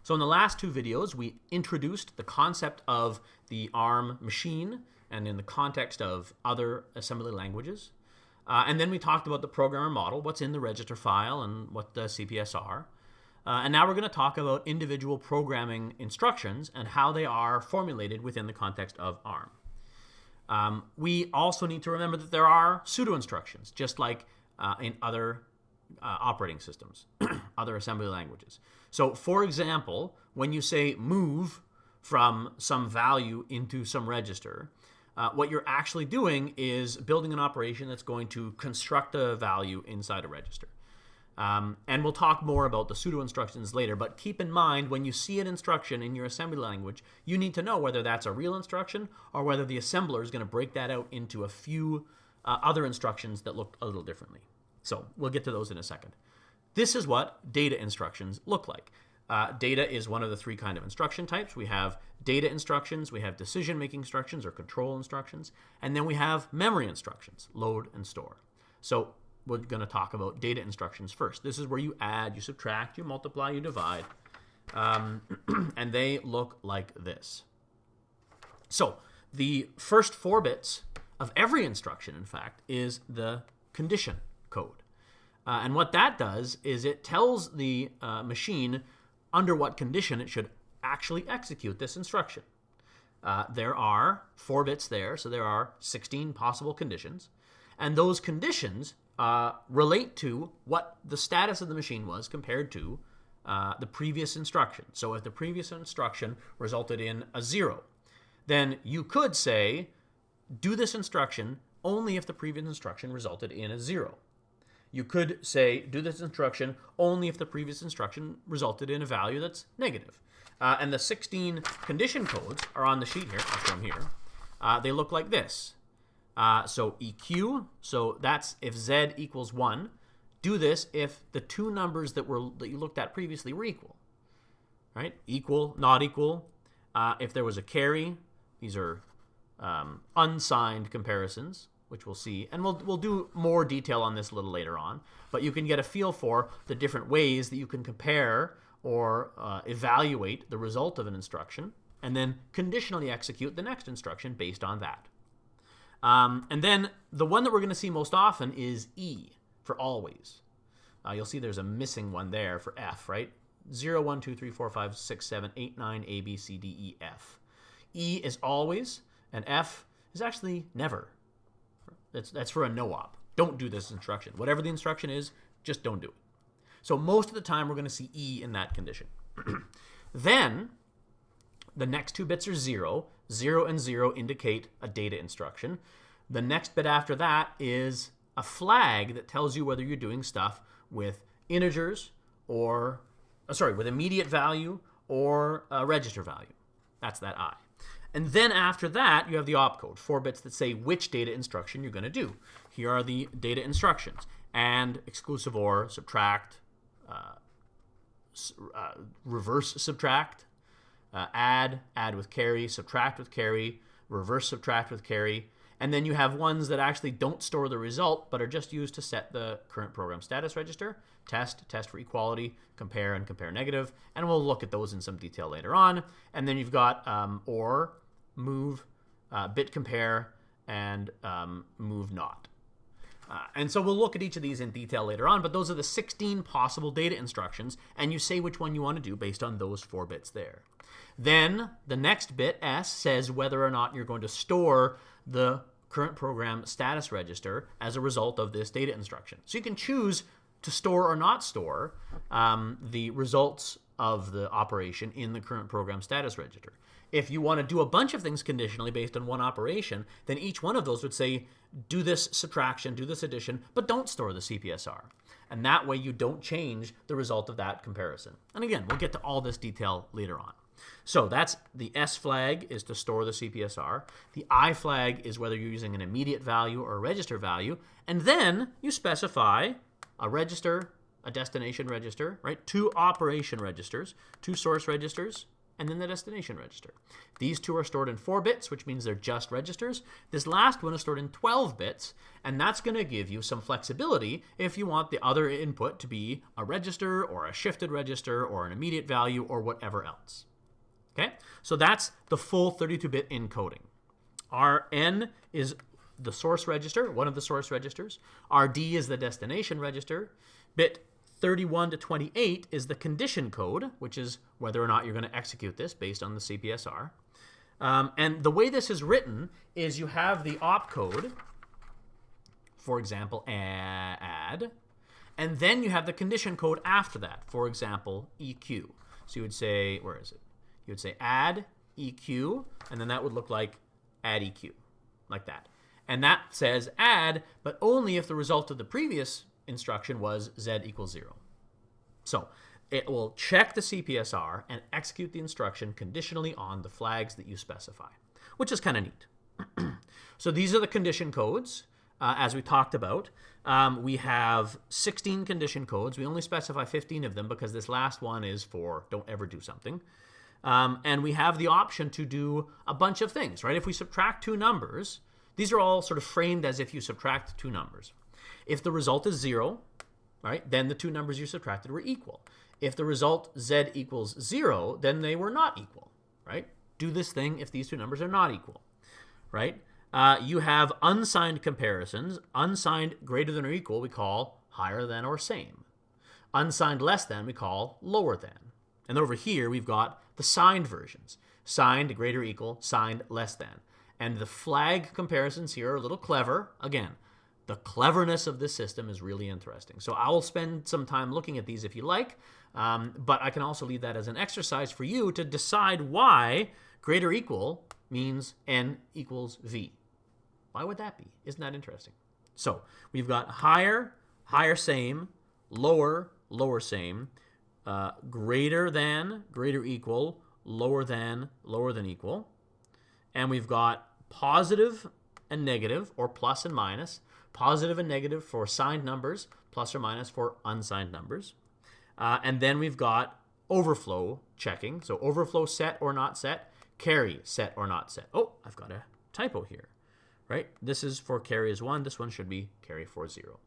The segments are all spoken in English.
So in the last two videos, we introduced the concept of the ARM machine and in the context of other assembly languages. And then we talked about the programmer model, what's in the register file and what the CPS are. And now we're going to talk about individual programming instructions and how they are formulated within the context of ARM. We also need to remember that there are pseudo instructions, just like in other operating systems, other assembly languages. So for example, when you say move from some value into some register, what you're actually doing is building an operation that's going to construct a value inside a register. And we'll talk more about the pseudo instructions later, but keep in mind when you see an instruction in your assembly language, you need to know whether that's a real instruction or whether the assembler is going to break that out into a few other instructions that look a little differently. So we'll get to those in a second. This is what data instructions look like. Data is one of the three kind of instruction types. We have data instructions, we have decision-making instructions or control instructions, and then we have memory instructions, load and store. So we're going to talk about data instructions first. This is where you add, you subtract, you multiply, you divide, and they look like this. So the first 4 bits of every instruction, in fact, is the condition code. And what that does is it tells the machine under what condition it should actually execute this instruction. There are 4 bits there, so there are 16 possible conditions. And those conditions relate to what the status of the machine was compared to the previous instruction. So if the previous instruction resulted in a 0, then you could say, do this instruction only if the previous instruction resulted in a 0. You could say, do this instruction only if the previous instruction resulted in a value that's negative. And the 16 condition codes are on the sheet here. I'll show them here. They look like this. So EQ, so that's if Z equals 1. Do this if the 2 numbers that you looked at previously were equal. Right? Equal, not equal. If there was a carry, these are unsigned comparisons, which we'll see. And we'll do more detail on this a little later on. But you can get a feel for the different ways that you can compare or evaluate the result of an instruction and then conditionally execute the next instruction based on that. And then the one that we're going to see most often is E for always. You'll see there's a missing one there for F, right? 0, 1, 2, 3, 4, 5, 6, 7, 8, 9, A, B, C, D, E, F. E is always, and F is actually never. That's for a no-op. Don't do this instruction. Whatever the instruction is, just don't do it. So most of the time, we're going to see E in that condition. Then the next 2 bits are 0. 0 and 0 indicate a data instruction. The next bit after that is a flag that tells you whether you're doing stuff with integers or, with immediate value or a register value. That's that I. And then after that, you have the opcode, 4 bits that say which data instruction you're going to do. Here are the data instructions: and, exclusive or, subtract, reverse subtract, add with carry, subtract with carry, reverse subtract with carry. And then you have ones that actually don't store the result, but are just used to set the current program status register: test for equality, compare, and compare negative. And we'll look at those in some detail later on. And then you've got or, move, bit compare, and move not. And so we'll look at each of these in detail later on, but those are the 16 possible data instructions, and you say which one you want to do based on those 4 bits there. Then the next bit, S, says whether or not you're going to store the current program status register as a result of this data instruction. So you can choose to store or not store the results of the operation in the current program status register. If you want to do a bunch of things conditionally based on one operation, then each one of those would say, do this subtraction, do this addition, but don't store the CPSR. And that way you don't change the result of that comparison. And again, we'll get to all this detail later on. So that's the S flag is to store the CPSR. The I flag is whether you're using an immediate value or a register value. And then you specify a register, a destination register, right? 2 operation registers, 2 source registers, and then the destination register. These two are stored in 4 bits, which means they're just registers. This last one is stored in 12 bits, and that's going to give you some flexibility if you want the other input to be a register or a shifted register or an immediate value or whatever else. Okay, so that's the full 32-bit encoding. Rn is the source register, one of the source registers. Rd is the destination register. Bit 31 to 28 is the condition code, which is whether or not you're going to execute this based on the CPSR. And the way this is written is you have the opcode, for example, add, and then you have the condition code after that, for example, EQ. So you would say, where is it? You would say add EQ, and then that would look like add EQ, like that. And that says add, but only if the result of the previous instruction was z equals 0. So it will check the CPSR and execute the instruction conditionally on the flags that you specify, which is kind of neat. So these are the condition codes, as we talked about. We have 16 condition codes. We only specify 15 of them because this last one is for don't ever do something. And we have the option to do a bunch of things, right? If we subtract two numbers, these are all sort of framed as if you subtract two numbers. If the result is 0, right, then the two numbers you subtracted were equal. If the result z equals 0, then they were not equal, right? Do this thing if these two numbers are not equal, right? You have unsigned comparisons. Unsigned greater than or equal we call higher than or same. Unsigned less than we call lower than. And over here we've got the signed versions. Signed greater or equal, signed less than. And the flag comparisons here are a little clever. Again, the cleverness of this system is really interesting. So I will spend some time looking at these if you like, but I can also leave that as an exercise for you to decide why greater or equal means n equals v. Why would that be? Isn't that interesting? So we've got higher, higher same, lower, lower same, greater than, greater equal, lower than equal. And we've got positive and negative, or plus and minus, positive and negative for signed numbers, plus or minus for unsigned numbers. And then we've got overflow checking. So overflow set or not set, carry set or not set. Oh, I've got a typo here, right? This is for carry is 1. This one should be carry for 0.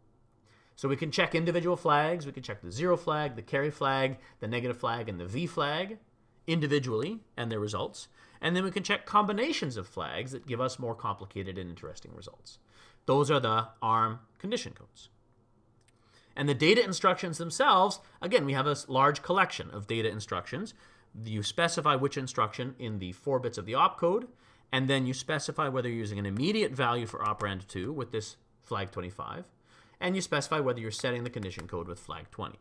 So we can check individual flags. We can check the 0 flag, the carry flag, the negative flag, and the v flag individually and their results. And then we can check combinations of flags that give us more complicated and interesting results. Those are the ARM condition codes. And the data instructions themselves, again, we have a large collection of data instructions. You specify which instruction in the 4 bits of the opcode, and then you specify whether you're using an immediate value for operand 2 with this flag 25, and you specify whether you're setting the condition code with flag 20.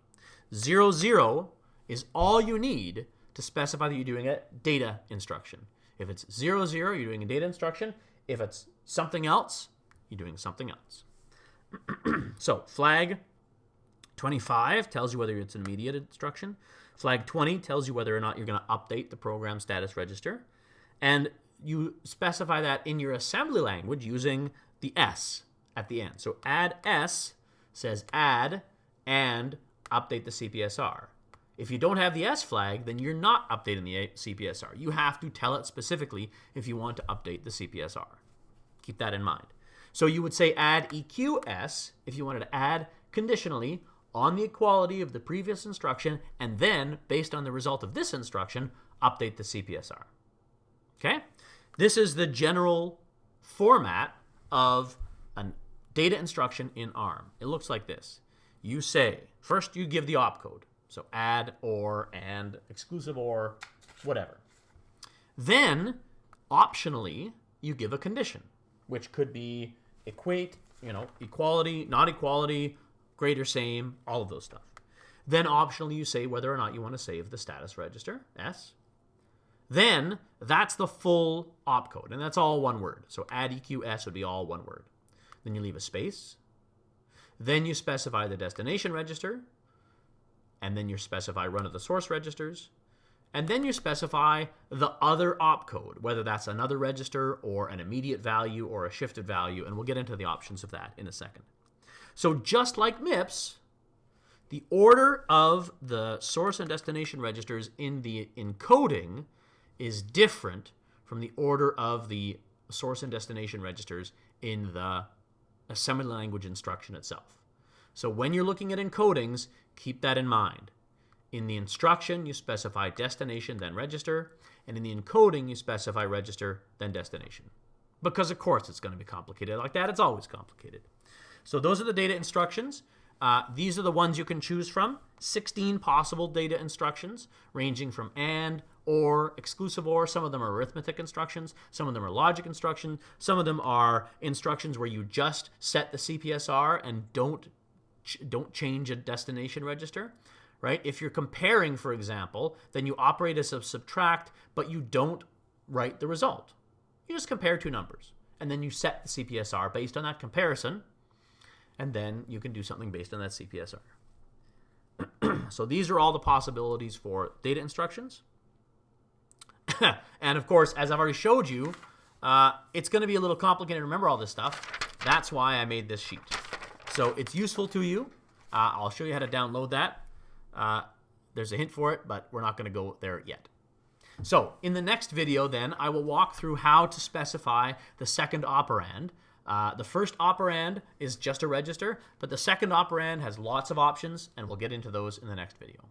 0, 0 is all you need to specify that you're doing a data instruction. If it's 0, 0, you're doing a data instruction. If it's something else, you're doing something else. So flag 25 tells you whether it's an immediate instruction. Flag 20 tells you whether or not you're going to update the program status register. And you specify that in your assembly language using the S at the end. So add S says add and update the CPSR. If you don't have the S flag, then you're not updating the CPSR. You have to tell it specifically if you want to update the CPSR. Keep that in mind. So you would say add EQS if you wanted to add conditionally on the equality of the previous instruction, and then, based on the result of this instruction, update the CPSR. Okay? This is the general format of a data instruction in ARM. It looks like this. You say, first you give the opcode. So add, or, and, exclusive, or, whatever. Then, optionally, you give a condition, which could be equate, equality, not equality, greater, same, all of those stuff. Then, optionally, you say whether or not you want to save the status register, S. Then, that's the full opcode, and that's all one word. So add EQS would be all one word. Then you leave a space. Then you specify the destination register. And then you specify run of the source registers. And then you specify the other opcode, whether that's another register or an immediate value or a shifted value. And we'll get into the options of that in a second. So just like MIPS, the order of the source and destination registers in the encoding is different from the order of the source and destination registers in the assembly language instruction itself. So when you're looking at encodings, keep that in mind. In the instruction, you specify destination, then register, and in the encoding, you specify register, then destination. Because, of course, it's going to be complicated like that. It's always complicated. So those are the data instructions. These are the ones you can choose from. 16 possible data instructions, ranging from and, or, exclusive or. Some of them are arithmetic instructions. Some of them are logic instructions. Some of them are instructions where you just set the CPSR and don't change a destination register. Right? If you're comparing, for example, then you operate as a subtract, but you don't write the result. You just compare two numbers, and then you set the CPSR based on that comparison, and then you can do something based on that CPSR. So these are all the possibilities for data instructions. And of course, as I've already showed you, it's going to be a little complicated to remember all this stuff. That's why I made this sheet. So it's useful to you. I'll show you how to download that. There's a hint for it, but we're not going to go there yet. So in the next video, then, I will walk through how to specify the second operand. The first operand is just a register, but the second operand has lots of options, and we'll get into those in the next video.